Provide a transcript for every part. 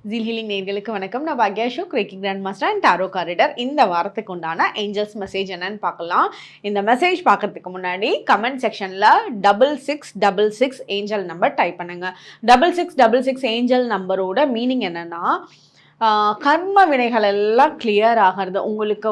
Zeal healing நேயர்களுக்கு வணக்கம். நான் பாக்யா Ashok, reiki grand master and tarot card reader. இந்த வாரத்துக்கு உண்டான ஏஞ்சல்ஸ் மெசேஜ் என்னன்னு பார்க்கலாம். இந்த மெசேஜ் பார்க்கறதுக்கு முன்னாடி கமெண்ட் செக்ஷனில் 6666 ஏஞ்சல் நம்பர் டைப் பண்ணுங்க. 6666 ஏஞ்சல் நம்பரோட மீனிங் என்னன்னா, கர்ம வினைகள் எல்லாம் கிளியர் ஆகிறது. உங்களுக்கு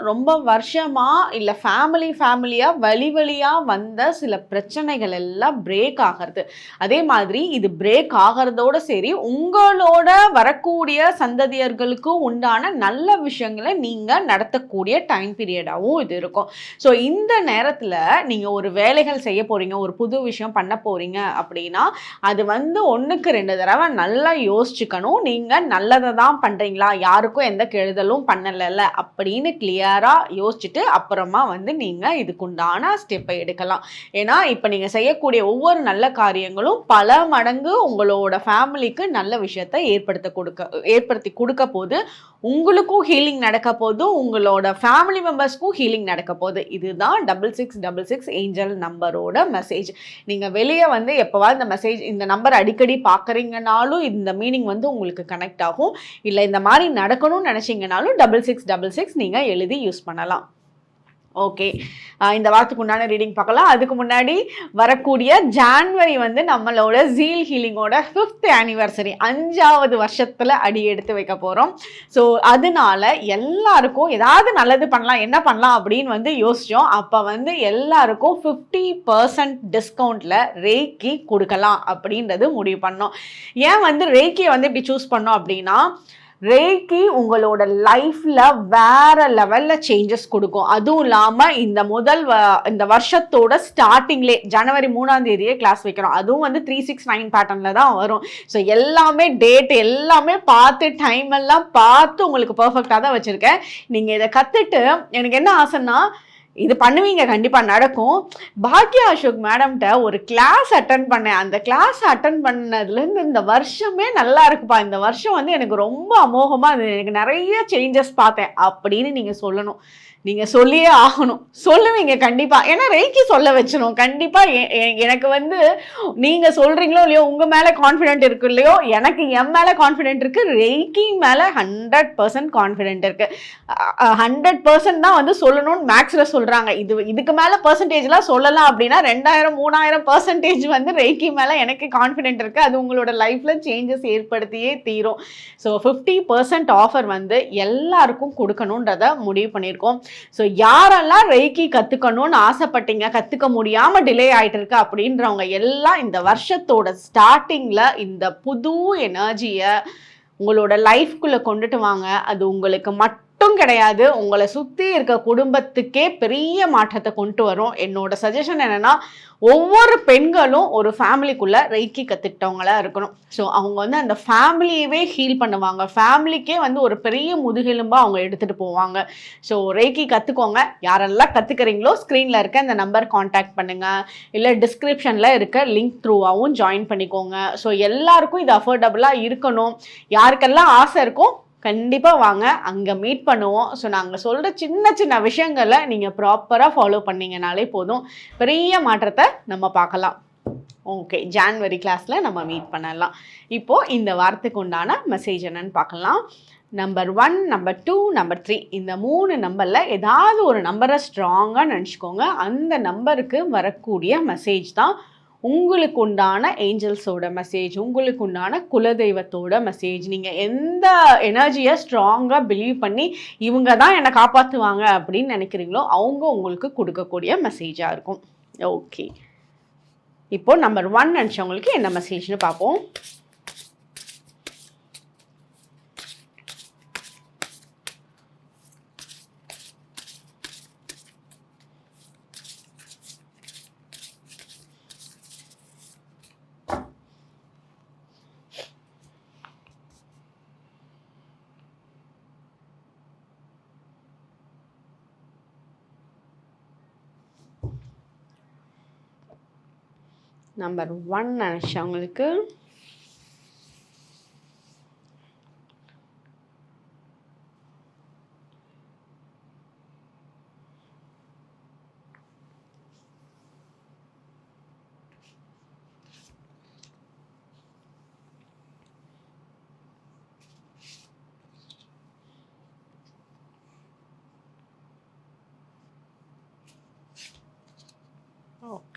ரொம்ப வருஷமாக இல்லை ஃபேமிலியாக வழியாக வந்த சில பிரச்சனைகள் எல்லாம் பிரேக் ஆகிறது. அதே மாதிரி இது பிரேக் ஆகிறதோட சரி, உங்களோட வரக்கூடிய சந்ததியர்களுக்கும் உண்டான நல்ல விஷயங்களை நீங்கள் நடத்தக்கூடிய டைம் பீரியடாகவும் இது இருக்கும். ஸோ இந்த நேரத்தில் நீங்கள் ஒரு வேலைகள் செய்ய போகிறீங்க, ஒரு புது விஷயம் பண்ண போகிறீங்க அப்படின்னா, அது ஒன்றுக்கு 2 தடவை நல்லா யோசிச்சுக்கணும். நீங்கள் நல்லதை தான் பண்றீங்களா, யாருக்கும் எந்த கெடுதலும் பண்ணல அப்படின்னு கிளியரா யோசிச்சுட்டு அப்புறமா நீங்க இதுக்குண்டான ஸ்டெப்பை எடுக்கலாம். ஏன்னா இப்ப நீங்க செய்யக்கூடிய ஒவ்வொரு நல்ல காரியங்களும் பல மடங்கு உங்களோட ஃபேமிலிக்கு நல்ல விஷயத்தை ஏற்படுத்தி கொடுக்க போது, உங்களுக்கும் ஹீலிங் நடக்க போது, உங்களோட ஃபேமிலி மெம்பர்ஸ்க்கும் ஹீலிங் நடக்க போகுது. இதுதான் 6666 ஏஞ்சல் நம்பரோட மெசேஜ். நீங்க வெளியே எப்பவாவது இந்த மெசேஜ், இந்த நம்பர் அடிக்கடி பார்க்குறீங்கனாலும் இந்த மீனிங் உங்களுக்கு கனெக்ட் ஆகும். இல்லை இந்த மாதிரி நடக்கணும்னு நினச்சிங்கனாலும் 6666 நீங்கள் எழுதி யூஸ் பண்ணலாம். ஓகே, இந்த வாரத்துக்கு உண்டான ரீடிங் பார்க்கலாம். அதுக்கு முன்னாடி வரக்கூடிய ஜான்வரி நம்மளோட ஜீல் ஹீலிங்கோட 5th ஆனிவர்சரி, 5வது வருஷத்தில் அடி எடுத்து வைக்க போகிறோம். ஸோ அதனால எல்லாருக்கும் ஏதாவது நல்லது பண்ணலாம், என்ன பண்ணலாம் அப்படின்னு யோசித்தோம். அப்போ எல்லாருக்கும் 50% டிஸ்கவுண்ட்டில் ரேக்கி கொடுக்கலாம் அப்படின்றது முடிவு பண்ணோம். ஏன் ரேக்கியை இப்படி சூஸ் பண்ணோம் அப்படின்னா, ரேக்கி உங்களோட லைஃப்பில் வேறு லெவலில் சேஞ்சஸ் கொடுக்கும். அதுவும் இல்லாமல் இந்த வருஷத்தோட ஸ்டார்டிங்லே ஜனவரி 3ஆம் தேதியே கிளாஸ் வைக்கிறோம். அதுவும் 369 பேட்டர்னில் தான் வரும். ஸோ எல்லாமே டேட் எல்லாமே பார்த்து டைம் எல்லாம் பார்த்து உங்களுக்கு பர்ஃபெக்டாக தான் வச்சுருக்கேன். நீங்கள் இதை கற்றுட்டு எனக்கு என்ன ஆசைன்னா, இது பண்ணுவீங்க, கண்டிப்பாக நடக்கும். பாக்யா அசோக் மேடம்கிட்ட ஒரு கிளாஸ் அட்டன் பண்ணேன். அந்த கிளாஸ் அட்டன் பண்ணதுலேருந்து இந்த வருஷமே நல்லா இருக்குப்பா, இந்த வருஷம் எனக்கு ரொம்ப அமோகமாக, எனக்கு நிறைய சேஞ்சஸ் பார்த்தேன் அப்படின்னு நீங்கள் சொல்லணும். நீங்கள் சொல்லியே ஆகணும், சொல்லுவீங்க கண்டிப்பாக. ஏன்னா ரேக்கி சொல்ல வச்சிடும் கண்டிப்பாக. எனக்கு நீங்கள் சொல்கிறீங்களோ இல்லையோ, உங்கள் மேலே கான்ஃபிடென்ட் இருக்கு இல்லையோ, எனக்கு என் மேலே கான்ஃபிடென்ட் இருக்குது, ரேக்கி மேலே 100% கான்ஃபிடென்ட் இருக்குது. 100% தான் சொல்லணும்னு மேக்ஸில் சொல்கிறாங்க. இதுக்கு மேலே பர்சன்டேஜ்லாம் சொல்லலாம் அப்படின்னா 2000-3000% ரேக்கி மேலே எனக்கு கான்ஃபிடென்ட் இருக்குது. அது உங்களோட லைஃப்பில் சேஞ்சஸ் ஏற்படுத்தியே தீரும். ஸோ 50% ஆஃபர் எல்லாருக்கும் கொடுக்கணுன்றதை முடிவு பண்ணியிருக்கோம். ஸோ யாரெல்லாம் ரெய்கி கற்றுக்கணும்னு ஆசைப்பட்டீங்க, கற்றுக்க முடியாமல் டிலே ஆகிட்டு இருக்கு அப்படின்றவங்க எல்லாம் இந்த வருஷத்தோட ஸ்டார்டிங்கில் இந்த புது எனர்ஜியை உங்களோட லைஃப்குள்ளே கொண்டுட்டு வாங்க. அது உங்களுக்கு மட்டும் கிடையாது, உங்களை சுற்றி இருக்க குடும்பத்துக்கே பெரிய மாற்றத்தை கொண்டு வரும். என்னோட சஜஷன் என்னன்னா, ஒவ்வொரு பெண்களும் ஒரு ஃபேமிலிக்குள்ள ரெய்கி கற்றுக்கிட்டவங்களா இருக்கணும். ஸோ அவங்க அந்த ஃபேமிலியவே ஹீல் பண்ணுவாங்க. ஃபேமிலிக்கே ஒரு பெரிய முதுகெலும்பாக அவங்க எடுத்துகிட்டு போவாங்க. ஸோ ரெய்கி கற்றுக்கோங்க. யாரெல்லாம் கற்றுக்கிறீங்களோ ஸ்க்ரீனில் இருக்க இந்த நம்பர் காண்டாக்ட் பண்ணுங்கள், இல்லை டிஸ்கிரிப்ஷனில் இருக்க லிங்க் த்ரூவாகவும் ஜாயின் பண்ணிக்கோங்க. ஸோ எல்லாருக்கும் இது அஃபோர்டபுளாக இருக்கணும். யாருக்கெல்லாம் ஆசை இருக்கும் கண்டிப்பாக வாங்க, அங்கே மீட் பண்ணுவோம். ஸோ நாங்கள் சொல்கிற சின்ன சின்ன விஷயங்களை நீங்கள் ப்ராப்பராக ஃபாலோ பண்ணிங்கனாலே போதும், பெரிய மாற்றத்தை நம்ம பார்க்கலாம். ஓகே, ஜான்வரி கிளாஸில் நம்ம மீட் பண்ணலாம். இப்போது இந்த வாரத்துக்கு உண்டான மெசேஜ் என்னன்னு பார்க்கலாம். நம்பர் 1, நம்பர் 2, நம்பர் 3, இந்த 3 நம்பரில் ஏதாவது ஒரு நம்பரை ஸ்ட்ராங்காக நினச்சிக்கோங்க. அந்த நம்பருக்கு வரக்கூடிய மெசேஜ் தான் உங்களுக்கு உண்டான ஏஞ்சல்ஸோட மெசேஜ், உங்களுக்கு உண்டான குலதெய்வத்தோட மெசேஜ். நீங்கள் எந்த எனர்ஜியை ஸ்ட்ராங்காக பிலீவ் பண்ணி இவங்க தான் என்னை காப்பாற்றுவாங்க அப்படின்னு நினைக்கிறீங்களோ அவங்க உங்களுக்கு கொடுக்கக்கூடிய மெசேஜாக இருக்கும். ஓகே, இப்போ நம்பர் 1 நினச்சவங்களுக்கு என்ன மெசேஜ்னு பார்ப்போம். நம்பர் 1 நினச்சவங்களுக்கு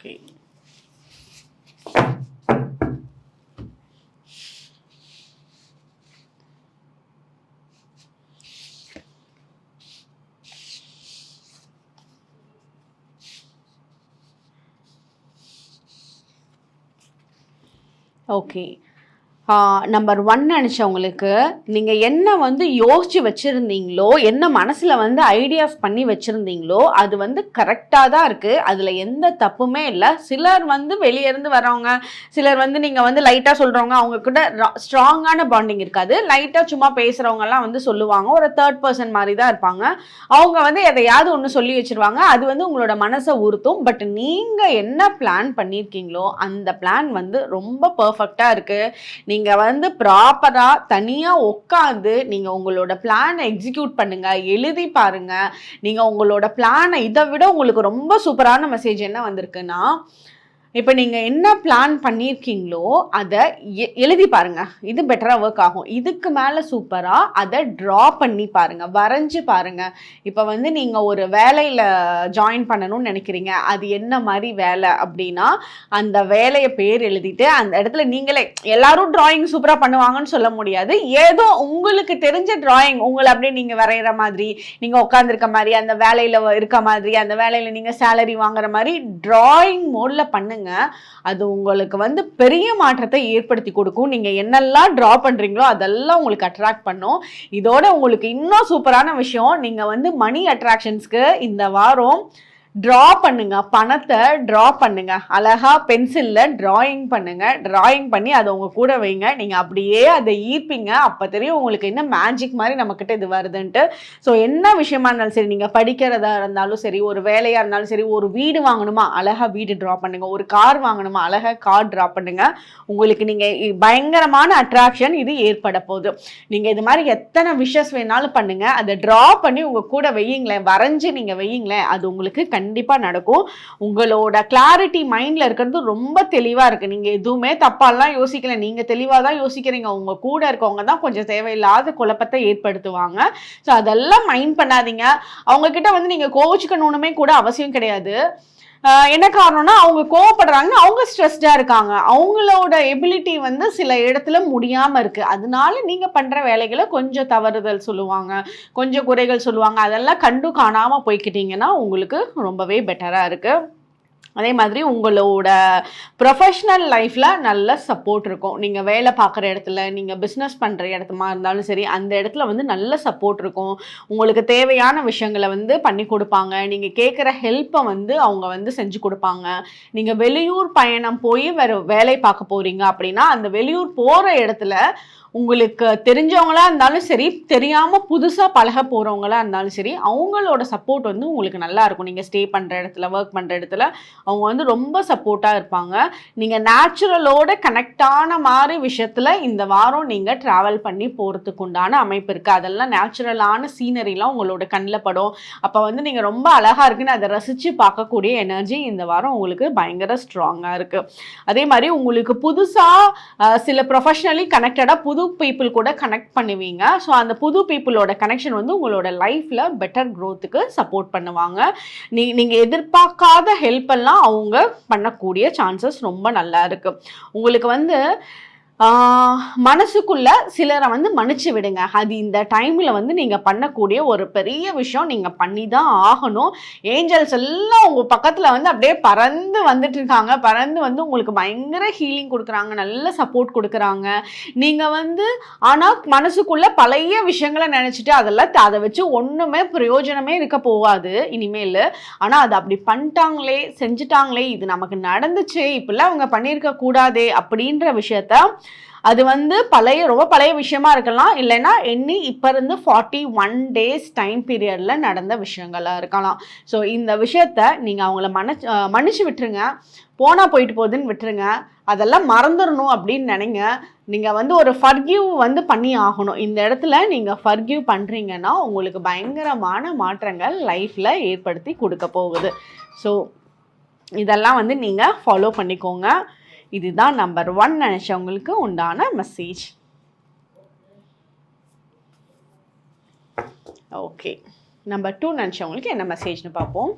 ஓகே. ஓகே. நம்பர் 1 நினச்சவங்களுக்கு நீங்கள் என்ன வந்து யோசித்து வச்சுருந்தீங்களோ, என்ன மனசில் வந்து ஐடியாஸ் பண்ணி வச்சுருந்தீங்களோ அது வந்து கரெக்டாக தான் இருக்குது. அதில் எந்த தப்புமே இல்லை. சிலர் வந்து வெளியேருந்து வரவங்க, சிலர் வந்து நீங்கள் வந்து லைட்டாக சொல்கிறவங்க, அவங்க கூட ஸ்ட்ராங்கான பாண்டிங் இருக்காது. லைட்டாக சும்மா பேசுகிறவங்கலாம் வந்து சொல்லுவாங்க, ஒரு தேர்ட் பர்சன் மாதிரி தான் இருப்பாங்க. அவங்க வந்து எதையாவது ஒன்று சொல்லி வச்சுருவாங்க, அது வந்து உங்களோட மனசை உறுத்தும். பட் நீங்கள் என்ன பிளான் பண்ணியிருக்கீங்களோ அந்த பிளான் வந்து ரொம்ப பர்ஃபெக்டாக இருக்குது. நீங்கள் வந்து ப்ராப்பராக தனியாக உட்காந்து நீங்கள் உங்களோட பிளானை எக்ஸிக்யூட் பண்ணுங்கள், எழுதி பாருங்கள். நீங்கள் உங்களோட பிளானை இதை விட உங்களுக்கு ரொம்ப சூப்பரான மெசேஜ் என்ன வந்திருக்குன்னா, இப்போ நீங்கள் என்ன பிளான் பண்ணியிருக்கீங்களோ அதை எழுதி பாருங்கள். இது பெட்டராக ஒர்க் ஆகும். இதுக்கு மேலே சூப்பராக அதை ட்ரா பண்ணி பாருங்கள், வரைஞ்சி பாருங்கள். இப்போ வந்து நீங்கள் ஒரு வேலையில் ஜாயின் பண்ணணும்னு நினைக்கிறீங்க, அது என்ன மாதிரி வேலை அப்படின்னா அந்த வேலையை பேர் எழுதிட்டு அந்த இடத்துல நீங்களே, எல்லாரும் டிராயிங் சூப்பராக பண்ணுவாங்கன்னு சொல்ல முடியாது, ஏதோ உங்களுக்கு தெரிஞ்ச டிராயிங் உங்களை அப்படியே நீங்கள் வரைகிற மாதிரி, நீங்கள் உட்காந்துருக்க மாதிரி, அந்த வேலையில் இருக்க மாதிரி, அந்த வேலையில் நீங்கள் சேலரி வாங்குற மாதிரி டிராயிங் மோடில் பண்ணுங்க. அது உங்களுக்கு வந்து பெரிய மாற்றத்தை ஏற்படுத்தி கொடுக்கும். நீங்க என்னெல்லாம் டிரா பண்றீங்களோ அதெல்லாம் உங்களுக்கு அட்ராக்ட் பண்ணும். இதோட உங்களுக்கு இன்னும் சூப்பரான விஷயம், நீங்க வந்து மணி அட்ராக்ஷன்ஸ்க்கு இந்த வாரம் ட்ரா பண்ணுங்க, பணத்தை ட்ரா பண்ணுங்க. அழகா பென்சிலில் டிராயிங் பண்ணுங்க. டிராயிங் பண்ணி அதை உங்க கூட வைங்க. நீங்கள் அப்படியே அதை ஈர்ப்பீங்க. அப்போ தெரியும் உங்களுக்கு என்ன மேஜிக் மாதிரி நம்மக்கிட்ட இது வருதுன்ட்டு. ஸோ என்ன விஷயமா இருந்தாலும் சரி, நீங்கள் படிக்கிறதா இருந்தாலும் சரி, ஒரு வேலையாக இருந்தாலும் சரி, ஒரு வீடு வாங்கணுமா அழகா வீடு ட்ரா பண்ணுங்க, ஒரு கார் வாங்கணுமா அழகா கார் ட்ரா பண்ணுங்க. உங்களுக்கு நீங்கள் பயங்கரமான அட்ராக்ஷன் இது ஏற்பட போகுது. நீங்கள் இது மாதிரி எத்தனை விஷஸ் வேணாலும் பண்ணுங்க, அதை ட்ரா பண்ணி உங்கள் கூட வையுங்களேன், வரைஞ்சி நீங்கள் வையுங்களேன், அது உங்களுக்கு கண்டிப்பா நடக்கும். உங்களோட கிளாரிட்டி மைண்ட்ல இருக்கிறது ரொம்ப தெளிவா இருக்கு. நீங்க எதுவுமே தப்பாலாம் யோசிக்கல, நீங்க தெளிவா தான் யோசிக்கிறீங்க. உங்க கூட இருக்கவங்க தான் கொஞ்சம் தேவையில்லாத குழப்பத்தை ஏற்படுத்துவாங்க. ஸோ அதெல்லாம் மைண்ட் பண்ணாதீங்க. அவங்க கிட்ட வந்து நீங்க கோவிச்சுக்கணும்னுமே கூட அவசியம் கிடையாது. என்ன காரணம்னா அவங்க கோவப்படுறாங்க, அவங்க ஸ்ட்ரெஸ்டா இருக்காங்க, அவங்களோட எபிலிட்டி வந்து சில இடத்துல முடியாம இருக்கு. அதனால நீங்க பண்ற வேலைகளை கொஞ்சம் தவறுதல் சொல்லுவாங்க, கொஞ்சம் குறைகள் சொல்லுவாங்க. அதெல்லாம் கண்டு காணாம போய்க்கிட்டீங்கன்னா உங்களுக்கு ரொம்பவே பெட்டரா இருக்கு. அதே மாதிரி உங்களோட ப்ரொஃபஷ்னல் லைஃப்பில் நல்ல சப்போர்ட் இருக்கும். நீங்கள் வேலை பார்க்குற இடத்துல, நீங்கள் பிஸ்னஸ் பண்ணுற இடத்துமா இருந்தாலும் சரி, அந்த இடத்துல வந்து நல்ல சப்போர்ட் இருக்கும். உங்களுக்கு தேவையான விஷயங்களை வந்து பண்ணி கொடுப்பாங்க. நீங்கள் கேட்குற ஹெல்ப்பை வந்து அவங்க வந்து செஞ்சு கொடுப்பாங்க. நீங்கள் வெளியூர் பயணம் போய் வேறு வேலை பார்க்க போகிறீங்க அப்படின்னா, அந்த வெளியூர் போகிற இடத்துல உங்களுக்கு தெரிஞ்சவங்களா இருந்தாலும் சரி, தெரியாமல் புதுசாக பழக போகிறவங்களா இருந்தாலும் சரி, அவங்களோட சப்போர்ட் வந்து உங்களுக்கு நல்லா இருக்கும். நீங்கள் ஸ்டே பண்ணுற இடத்துல, ஒர்க் பண்ணுற இடத்துல அவங்க வந்து ரொம்ப சப்போர்ட்டாக இருப்பாங்க. நீங்கள் நேச்சுரலோட கனெக்டான மாதிரி விஷயத்தில் இந்த வாரம் நீங்கள் ட்ராவல் பண்ணி போகிறதுக்கு உண்டான அமைப்பு இருக்குது. அதெல்லாம் நேச்சுரலான சீனரிலாம் உங்களோட கண்ணில் படும். அப்போ வந்து நீங்கள் ரொம்ப அழகாக இருக்குன்னு அதை ரசித்து பார்க்கக்கூடிய எனர்ஜி இந்த வாரம் உங்களுக்கு பயங்கர ஸ்ட்ராங்காக இருக்குது. அதே மாதிரி உங்களுக்கு புதுசாக சில ப்ரொஃபஷ்னலி கனெக்டடாக புது பீப்புள் கூட கனெக்ட் பண்ணுவீங்க. ஸோ அந்த புது பீப்புளோட கனெக்ஷன் வந்து உங்களோட லைஃப்பில் பெட்டர் க்ரோத்துக்கு சப்போர்ட் பண்ணுவாங்க. நீங்கள் எதிர்பார்க்காத ஹெல்ப் எல்லாம் அவங்க பண்ணக்கூடிய சான்சஸ் ரொம்ப நல்லா இருக்கு. உங்களுக்கு வந்து மனசுக்குள்ள சிலரை வந்து மன்னிச்சு விடுங்க. அது இந்த டைமில் வந்து நீங்கள் பண்ணக்கூடிய ஒரு பெரிய விஷயம். நீங்கள் பண்ணி தான் ஆகணும். ஏஞ்சல்ஸ் எல்லாம் உங்கள் பக்கத்தில் வந்து அப்படியே பறந்து வந்துட்டு இருக்காங்க. பறந்து வந்து உங்களுக்கு பயங்கர ஹீலிங் கொடுக்குறாங்க, நல்ல சப்போர்ட் கொடுக்குறாங்க. நீங்கள் வந்து ஆனால் மனசுக்குள்ள பழைய விஷயங்களை நினச்சிட்டு அதை வச்சு ஒன்றுமே பிரயோஜனமே இருக்க போகாது இனிமேல். ஆனால் அது அப்படி பண்ணிட்டாங்களே, செஞ்சுட்டாங்களே, இது நமக்கு நடந்துச்சு, இப்படிலாம் அவங்க பண்ணியிருக்க கூடாதே அப்படின்ற விஷயத்த, அது வந்து ரொம்ப பழைய விஷயமா இருக்கலாம், இல்லைன்னா இப்போ இருந்து 41 days டைம் பீரியடில் நடந்த விஷயங்களாக இருக்கலாம். ஸோ இந்த விஷயத்த நீங்கள் அவங்கள மன்னிச்சு விட்டுருங்க. போனால் போயிட்டு போகுதுன்னு விட்டுருங்க. அதெல்லாம் மறந்துடணும் அப்படின்னு நினைங்க. நீங்கள் வந்து ஒரு ஃபர்கிவ் வந்து பண்ணி ஆகணும். இந்த இடத்துல நீங்கள் ஃபர்கிவ் பண்ணுறீங்கன்னா உங்களுக்கு பயங்கரமான மாற்றங்கள் லைஃப்பில் ஏற்படுத்தி கொடுக்க போகுது. ஸோ இதெல்லாம் வந்து நீங்கள் ஃபாலோ பண்ணிக்கோங்க. இதுதான் நம்பர் 1 நினச்சவங்களுக்கு உண்டான மெசேஜ். ஓகே, நம்பர் 2 நினச்சவங்களுக்கு என்ன மெசேஜ்னு பார்ப்போம்.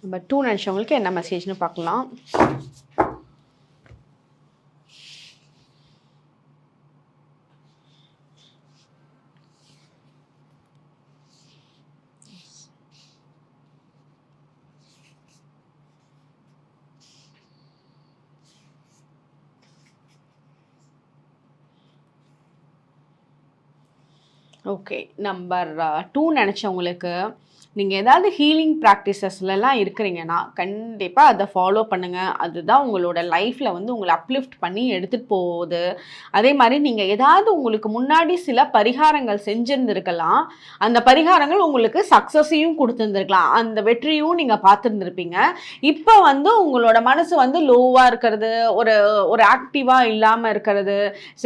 நம்ம 2 நினைச்சவங்களுக்கு என்ன மெசேஜ்னு பார்க்கலாம். ஓகே. நம்பர் 2 நினச்சவங்களுக்கு நீங்கள் ஏதாவது ஹீலிங் ப்ராக்டிசஸ்லலாம் இருக்கிறீங்கன்னா கண்டிப்பாக அதை ஃபாலோ பண்ணுங்கள். அதுதான் உங்களோட லைஃப்பில் வந்து உங்களை அப்லிஃப்ட் பண்ணி எடுத்துகிட்டு போகுது. அதே மாதிரி நீங்கள் ஏதாவது உங்களுக்கு முன்னாடி சில பரிகாரங்கள் செஞ்சுருந்துருக்கலாம். அந்த பரிகாரங்கள் உங்களுக்கு சக்ஸஸையும் கொடுத்துருந்துருக்கலாம், அந்த வெற்றியும் நீங்கள் பார்த்துருந்துருப்பீங்க. இப்போ வந்து உங்களோட மனசு வந்து லோவாக இருக்கிறது, ஒரு ஒரு ஆக்டிவாக இல்லாமல் இருக்கிறது,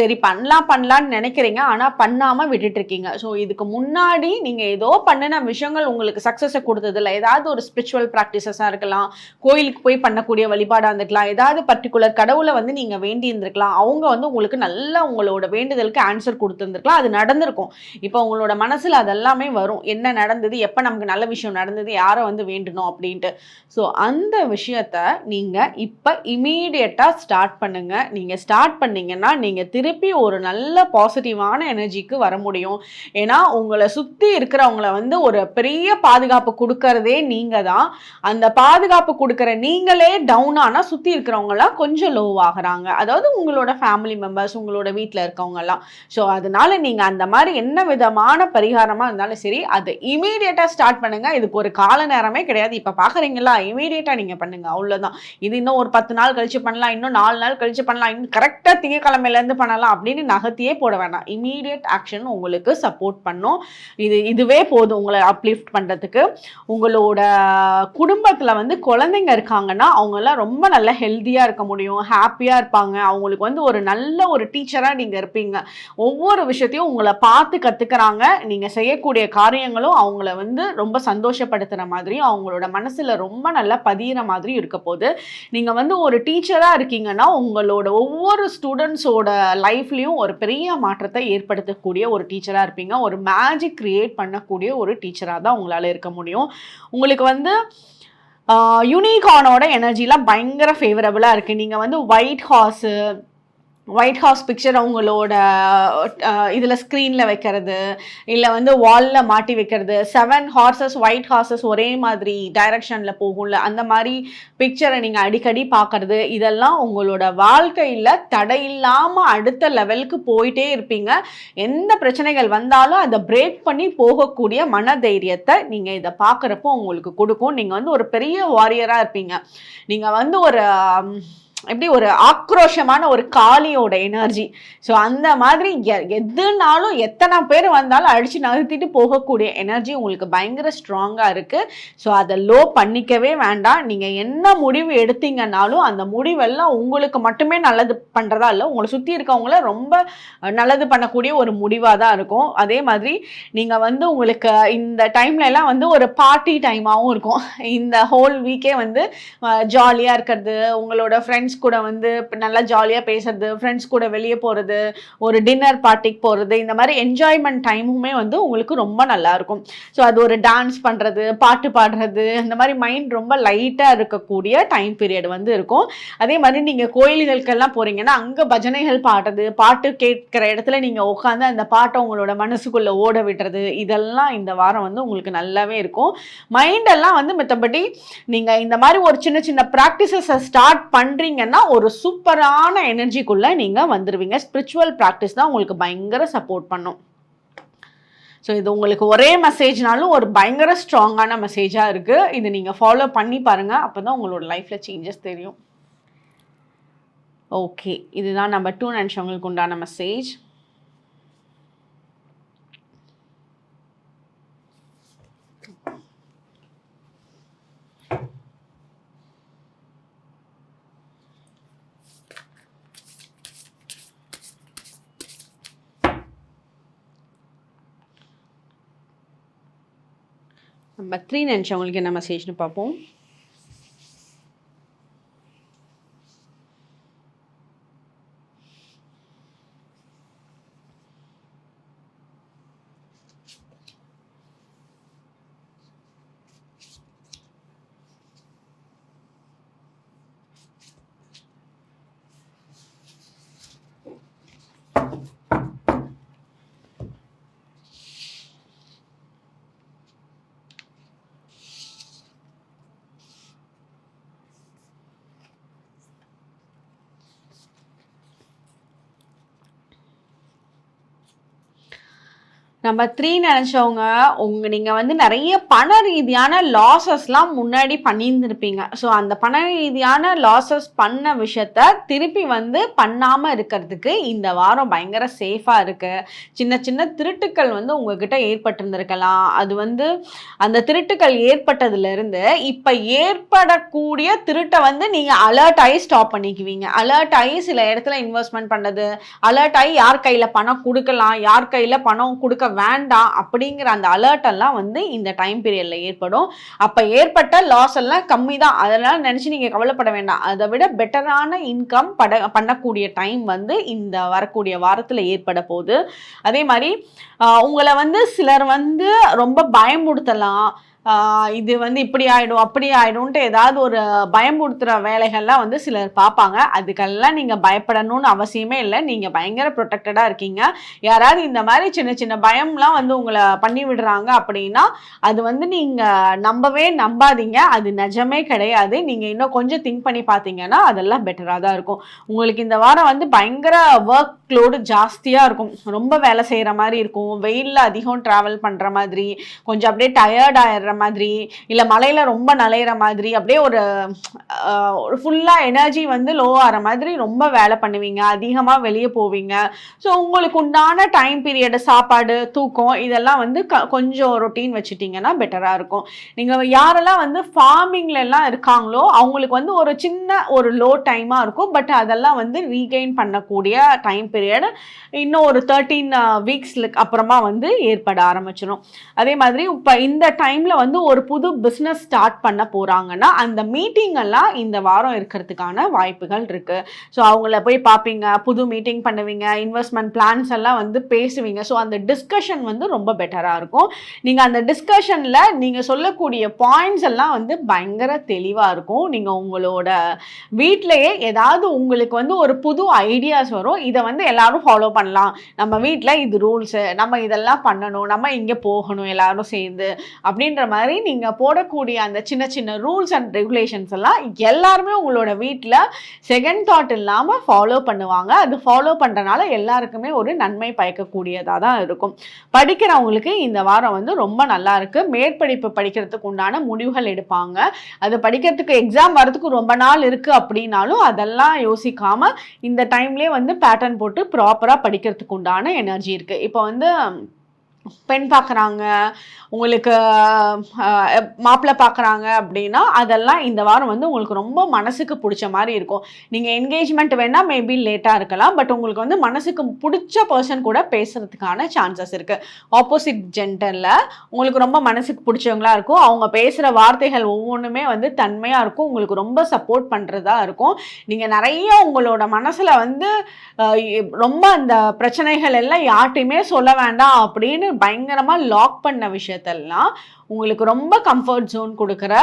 சரி பண்ணலான்னு நினைக்கிறீங்க, ஆனால் பண்ணாமல் விட்டுட்ருக்கீங்க. ஸோ இதுக்கு முன்னாடி நீங்கள் ஏதோ பண்ணின விஷயங்கள் உங்களுக்கு சக்ஸஸை கொடுத்ததில்ல. ஏதாவது ஒரு ஸ்பிரிச்சுவல் ப்ராக்டிசஸாக இருக்கலாம், கோயிலுக்கு போய் பண்ணக்கூடிய வழிபாடாக இருந்திருக்கலாம், ஏதாவது பர்டிகுலர் கடவுளை வந்து நீங்கள் வேண்டி இருந்திருக்கலாம். அவங்க வந்து உங்களுக்கு நல்லா உங்களோட வேண்டுதலுக்கு ஆன்சர் கொடுத்துருந்துருக்கலாம், அது நடந்திருக்கும். இப்போ உங்களோட மனசில் அதெல்லாமே வரும், என்ன நடந்தது, எப்போ நமக்கு நல்ல விஷயம் நடந்தது, யாரை வந்து வேண்டணும் அப்படின்ட்டு. ஸோ அந்த விஷயத்த நீங்கள் இப்போ இமீடியட்டாக ஸ்டார்ட் பண்ணுங்கள். நீங்கள் ஸ்டார்ட் பண்ணிங்கன்னா நீங்கள் திருப்பி ஒரு நல்ல பாசிட்டிவான எனர்ஜிக்கு வர முடியும். ஏன்னா உங்களை சுற்றி இருக்கிறவங்கள வந்து ஒரு பெரிய பாதுகாப்பு கொடுக்கறதே நீங்கள் தான். அந்த பாதுகாப்பு கொடுக்குற நீங்களே டவுன் ஆனால் சுற்றி இருக்கிறவங்கலாம் கொஞ்சம் லோவாகிறாங்க, அதாவது உங்களோட ஃபேமிலி மெம்பர்ஸ், உங்களோட வீட்டில் இருக்கவங்கலாம். ஸோ அதனால நீங்கள் அந்த மாதிரி என்ன விதமான பரிகாரமாக இருந்தாலும் சரி, அதை இமீடியட்டாக ஸ்டார்ட் பண்ணுங்கள். இதுக்கு ஒரு கால நேரமே கிடையாது. இப்போ பார்க்குறீங்களா, இமீடியட்டாக நீங்கள் பண்ணுங்கள், அவ்வளோதான். இது இன்னும் ஒரு 10 நாள் கழிச்சு பண்ணலாம், இன்னும் 4 நாள் கழிச்சு பண்ணலாம், இன்னும் கரெக்டாக திங்கக்கிழமையிலேருந்து பண்ணலாம் அப்படின்னு நகர்த்தியே போட வேண்டாம். இமீடியட் ஆக்ஷன் உங்களுக்கு சப்போர்ட் பண்ணும். இதுவே போதும் உங்களை அப்லிஃப்ட் பண்ணுறதுக்கு. உங்களோட குடும்பத்தில் வந்து குழந்தைங்க இருக்காங்கன்னா அவங்கெல்லாம் ரொம்ப நல்ல ஹெல்த்தியாக இருக்க முடியும், ஹாப்பியாக இருப்பாங்க. அவங்களுக்கு வந்து ஒரு நல்ல ஒரு டீச்சராக நீங்கள் இருப்பீங்க. ஒவ்வொரு விஷயத்தையும் உங்களை பார்த்து கற்றுக்கிறாங்க. நீங்கள் செய்யக்கூடிய காரியங்களும் அவங்கள வந்து ரொம்ப சந்தோஷப்படுத்துகிற மாதிரியும் அவங்களோட மனசில் ரொம்ப நல்லா பதிகிற மாதிரி இருக்க போது. நீங்கள் வந்து ஒரு டீச்சராக இருக்கீங்கன்னா உங்களோட ஒவ்வொரு ஸ்டூடெண்ட்ஸோட லைஃப்லேயும் ஒரு பெரிய மாற்றத்தை ஏற்படுத்தக்கூடிய ஒரு டீச்சராக இருப்பீங்க. ஒரு மேஜிக் கிரியேட் பண்ணக்கூடிய ஒரு டீச்சராக தான் உங்களால் இருக்க முடியும். உங்களுக்கு வந்து யூனிகார்னோட எனர்ஜிலாம் பயங்கர ஃபேவரபுளாக இருக்குது. நீங்கள் வந்து ஒயிட் ஹார்ஸ் பிக்சர் அவங்களோட இதில் ஸ்க்ரீனில் வைக்கிறது, இல்லை வந்து வாலில் மாட்டி வைக்கிறது, 7 ஹார்சஸ் ஒயிட் ஹார்சஸ் ஒரே மாதிரி டைரக்ஷனில் போகும்ல, அந்த மாதிரி பிக்சரை நீங்கள் அடிக்கடி பார்க்குறது, இதெல்லாம் உங்களோட வாழ்க்கையில் தடையில்லாமல் அடுத்த லெவலுக்கு போயிட்டே இருப்பீங்க. எந்த பிரச்சனைகள் வந்தாலும் அதை பிரேக் பண்ணி போகக்கூடிய மனதைரியத்தை நீங்கள் இதை பார்க்குறப்போ உங்களுக்கு கொடுக்கும். நீங்கள் வந்து ஒரு பெரிய வாரியராக இருப்பீங்க. நீங்கள் வந்து ஒரு எப்படி ஒரு ஆக்ரோஷமான ஒரு காளியோட எனர்ஜி. ஸோ அந்த மாதிரி எதுனாலும் எத்தனை பேர் வந்தாலும் அடித்து நகர்த்திட்டு போகக்கூடிய எனர்ஜி உங்களுக்கு பயங்கர ஸ்ட்ராங்காக இருக்குது. ஸோ அதை லோ பண்ணிக்கவே வேண்டாம். நீங்கள் என்ன முடிவு எடுத்தீங்கன்னாலும் அந்த முடிவெல்லாம் உங்களுக்கு மட்டுமே நல்லது பண்ணுறதா இல்லை, உங்களை சுற்றி இருக்கவங்கள ரொம்ப நல்லது பண்ணக்கூடிய ஒரு முடிவாக தான் இருக்கும். அதே மாதிரி நீங்கள் வந்து உங்களுக்கு இந்த டைம்ல எல்லாம் வந்து ஒரு பார்ட்டி டைமாகவும் இருக்கும். இந்த ஹோல் வீக்கே வந்து ஜாலியாக இருக்கிறது, உங்களோட ஃப்ரெண்ட்ஸ் கூட வந்து நல்லா ஜாலியாக பேசுறது, ஃப்ரெண்ட்ஸ் கூட வெளியே போகிறது, ஒரு டின்னர் பார்ட்டிக்கு போகிறது, இந்த மாதிரி என்ஜாய்மெண்ட் டைமுமே வந்து உங்களுக்கு ரொம்ப நல்லாயிருக்கும். ஸோ அது ஒரு டான்ஸ் பண்ணுறது, பாட்டு பாடுறது, இந்த மாதிரி மைண்ட் ரொம்ப லைட்டாக இருக்கக்கூடிய டைம் பீரியட் வந்து இருக்கும். அதே மாதிரி நீங்கள் கோயில்களுக்கெல்லாம் போகிறீங்கன்னா அங்கே பஜனைகள் பாடுறது, பாட்டு கேட்குற இடத்துல நீங்கள் உட்காந்து அந்த பாட்டை உங்களோட மனசுக்குள்ளே ஓட விடுறது, இதெல்லாம் இந்த வாரம் வந்து உங்களுக்கு நல்லாவே இருக்கும். மைண்டெல்லாம் வந்து மற்றபடி நீங்கள் இந்த மாதிரி ஒரு சின்ன சின்ன ப்ராக்டிசஸை ஸ்டார்ட் பண்ணுறீங்கன்னா ஒரு சூப்பரான எனர்ஜிக்குள்ள நீங்க வந்துருவீங்க. ஸ்பிரிச்சுவல் பிராக்டிஸ் தான் உங்களுக்கு பயங்கர சப்போர்ட் பண்ணும். ஸோ இது உங்களுக்கு ஒரே மெசேஜ்னாலும் ஒரு பயங்கர ஸ்ட்ராங்கான மெசேஜாக இருக்குது. இது நீங்கள் ஃபாலோ பண்ணி பாருங்கள், அப்போ தான் உங்களோட லைஃப்பில் சேஞ்சஸ் தெரியும். ஓகே, இதுதான் நம்பர் 2 நினச்சவங்களுக்கு உண்டான மெசேஜ். நம்பர் 3 நினச்சவங்களுக்கு என்ன மெசேஜ்னு பார்ப்போம். நம்பர் 3 நினைச்சவங்க, நீங்க வந்து நெறைய பண ரீதியான லாஸஸ்லாம் முன்னாடி பண்ணியிருந்திருப்பீங்க. ஸோ அந்த பண ரீதியான லாஸஸ் பண்ண விஷயத்த திருப்பி வந்து பண்ணாம இருக்கிறதுக்கு இந்த வாரம் பயங்கர சேஃபா இருக்கு. சின்ன சின்ன திருட்டுக்கள் வந்து உங்ககிட்ட ஏற்பட்டிருந்திருக்கலாம். அது வந்து அந்த திருட்டுக்கள் ஏற்பட்டதுலேருந்து இப்ப ஏற்படக்கூடிய திருட்ட வந்து நீங்க அலர்ட் ஆகி ஸ்டாப் பண்ணிக்குவீங்க. அலர்ட் ஆகி சில இடத்துல இன்வெஸ்ட்மெண்ட் பண்ணது, அலர்ட் ஆகி யார் கையில பணம் குடுக்கலாம், யார் கையில பணம் குடுக்க வேண்டாம் அப்படிங்கிற அந்த அலர்ட் எல்லாம் வந்து இந்த டைம் பீரியட்ல ஏற்படும். அப்ப ஏற்பட்ட லாஸ் எல்லாம் கம்மி தான், அதெல்லாம் நினைச்சு நீங்க கவலைப்பட வேண்டாம். அதை விட பெட்டரான இன்கம் பண்ணக்கூடிய டைம் வந்து இந்த வரக்கூடிய வாரத்துல ஏற்பட போகுது. அதே மாதிரி உங்களை வந்து சிலர் வந்து ரொம்ப பயமுடுத்தலாம், இது வந்து இப்படி ஆயிடும் அப்படி ஆயிடும்ட்டு ஏதாவது ஒரு பயமுறுத்துற வேலைகள்லாம் வந்து சிலர் பார்ப்பாங்க. அதுக்கெல்லாம் நீங்க பயப்படணும்னு அவசியமே இல்லை. நீங்க பயங்கர ப்ரொடெக்டடா இருக்கீங்க. யாராவது இந்த மாதிரி சின்ன சின்ன பயம்லாம் வந்து உங்களை பண்ணி விடுறாங்க அப்படின்னா அது வந்து நீங்க நம்பவே நம்பாதீங்க. அது நிஜமே கிடையாது. நீங்க இன்னும் கொஞ்சம் திங்க் பண்ணி பார்த்தீங்கன்னா அதெல்லாம் பெட்டராக தான் இருக்கும். உங்களுக்கு இந்த வாரம் வந்து பயங்கர ஒர்க் லோடு ஜாஸ்தியா இருக்கும். ரொம்ப வேலை செய்யற மாதிரி இருக்கும். வெயில்ல அதிகம் டிராவல் பண்ற மாதிரி, கொஞ்சம் அப்படியே டயர்ட் ஆயிடுற மாதிரி, இல்லை மலையில் ரொம்ப நலையிற மாதிரி, அப்படியே ஒரு ஃபுல்லாக எனர்ஜி வந்து லோ ஆகிற மாதிரி ரொம்ப வேலை பண்ணுவீங்க, அதிகமாக வெளியே போவீங்க. ஸோ உங்களுக்கு உண்டான டைம் பீரியடு, சாப்பாடு, தூக்கம் இதெல்லாம் வந்து கொஞ்சம் ரொட்டீன் வச்சுட்டிங்கன்னா பெட்டராக இருக்கும். நீங்கள் யாரெல்லாம் வந்து ஃபார்மிங்லலாம் இருக்காங்களோ அவங்களுக்கு வந்து ஒரு சின்ன ஒரு லோ டைமாக இருக்கும். பட் அதெல்லாம் வந்து ரீகெயின் பண்ணக்கூடிய டைம் பீரியட் இன்னும் ஒரு 13 வீக்ஸ்க்கு அப்புறமா வந்து ஏற்பட ஆரம்பிச்சிடும். அதே மாதிரி இப்போ இந்த டைமில் வந்து ஒரு புது பிஸ்னஸ் ஸ்டார்ட் பண்ண போகிறாங்கன்னா அந்த மீட்டிங் எல்லாம் இந்த வாரம் இருக்கிறதுக்கான வாய்ப்புகள் இருக்குது. ஸோ அவங்கள போய் பார்ப்பீங்க, புது மீட்டிங் பண்ணுவீங்க, இன்வெஸ்ட்மெண்ட் பிளான்ஸ் எல்லாம் வந்து பேசுவீங்க. ஸோ அந்த டிஸ்கஷன் வந்து ரொம்ப பெட்டராக இருக்கும். நீங்கள் அந்த டிஸ்கஷனில் நீங்கள் சொல்லக்கூடிய பாயிண்ட்ஸ் எல்லாம் வந்து பயங்கர தெளிவாக இருக்கும். நீங்கள் உங்களோட வீட்டிலையே ஏதாவது உங்களுக்கு வந்து ஒரு புது ஐடியாஸ் வரும். இதை வந்து எல்லாரும் ஃபாலோ பண்ணலாம், நம்ம வீட்டில் இது ரூல்ஸு, நம்ம இதெல்லாம் பண்ணணும், நம்ம இங்கே போகணும் எல்லாரும் சேர்ந்து அப்படின்ற மாதிரி நீங்கள் போடக்கூடிய அந்த சின்ன சின்ன ரூல்ஸ் அண்ட் ரெகுலேஷன்ஸ் எல்லாம் எல்லாருமே உங்களோட வீட்டில் செகண்ட் தாட் இல்லாமல் ஃபாலோ பண்ணுவாங்க. அது ஃபாலோ பண்ணுறனால எல்லாருக்குமே ஒரு நன்மை பயக்கக்கூடியதாக தான் இருக்கும். படிக்கிறவங்களுக்கு இந்த வாரம் வந்து ரொம்ப நல்லா இருக்கு. மேற்படிப்பு படிக்கிறதுக்கு உண்டான முடிவுகள் எடுப்பாங்க. அது படிக்கிறதுக்கு எக்ஸாம் வரதுக்கு ரொம்ப நாள் இருக்கு அப்படின்னாலும் அதெல்லாம் யோசிக்காம இந்த டைம்லேயே வந்து பேட்டர்ன் போட்டு ப்ராப்பராக படிக்கிறதுக்கு உண்டான எனர்ஜி இருக்கு. இப்போ வந்து பெண் பார்க்குறாங்க, உங்களுக்கு மாப்பிள்ளை பார்க்குறாங்க அப்படின்னா அதெல்லாம் இந்த வாரம் வந்து உங்களுக்கு ரொம்ப மனசுக்கு பிடிச்ச மாதிரி இருக்கும். நீங்கள் என்கேஜ்மெண்ட் வேணால் மேபி லேட்டாக இருக்கலாம், பட் உங்களுக்கு வந்து மனசுக்கு பிடிச்ச பர்சன் கூட பேசுகிறதுக்கான சான்சஸ் இருக்குது. ஆப்போசிட் ஜெண்டரில் உங்களுக்கு ரொம்ப மனசுக்கு பிடிச்சவங்களா இருக்கும். அவங்க பேசுகிற வார்த்தைகள் ஒவ்வொன்றுமே வந்து தன்மையாக இருக்கும், உங்களுக்கு ரொம்ப சப்போர்ட் பண்ணுறதா இருக்கும். நீங்கள் நிறைய உங்களோட மனசில் வந்து ரொம்ப அந்த பிரச்சனைகள் எல்லாம் யார்ட்டையுமே சொல்ல வேண்டாம் அப்படின்னு பயங்கரமாக லாக் பண்ண விஷயத்தெல்லாம் உங்களுக்கு ரொம்ப கம்ஃபர்ட் ஜோன் கொடுக்குற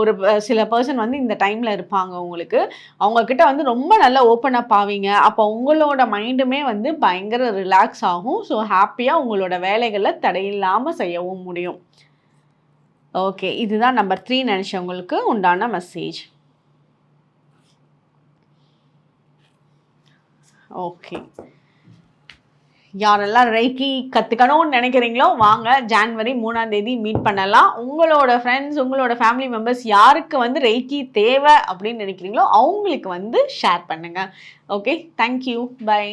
ஒரு சில பர்சன் வந்து இந்த டைமில் இருப்பாங்க. உங்களுக்கு அவங்கக்கிட்ட வந்து ரொம்ப நல்லா ஓப்பன் அப் ஆவீங்க. அப்போ உங்களோட மைண்டுமே வந்து பயங்கர ரிலாக்ஸ் ஆகும். ஸோ ஹாப்பியாக உங்களோட வேலைகளை தடையில்லாமல் செய்யவும் முடியும். ஓகே, இதுதான் நம்பர் 3 நினச்சவங்களுக்கு உண்டான மெசேஜ். ஓகே, யாரெல்லாம் ரெய்கி கற்றுக்கணும்னு நினைக்கிறீங்களோ வாங்க, ஜான்வரி 3ஆம் தேதி மீட் பண்ணலாம். உங்களோட ஃப்ரெண்ட்ஸ், உங்களோட ஃபேமிலி மெம்பர்ஸ் யாருக்கு வந்து ரெய்கி தேவை அப்படின்னு நினைக்கிறீங்களோ அவங்களுக்கு வந்து ஷேர் பண்ணுங்கள். Okay, thank you, by.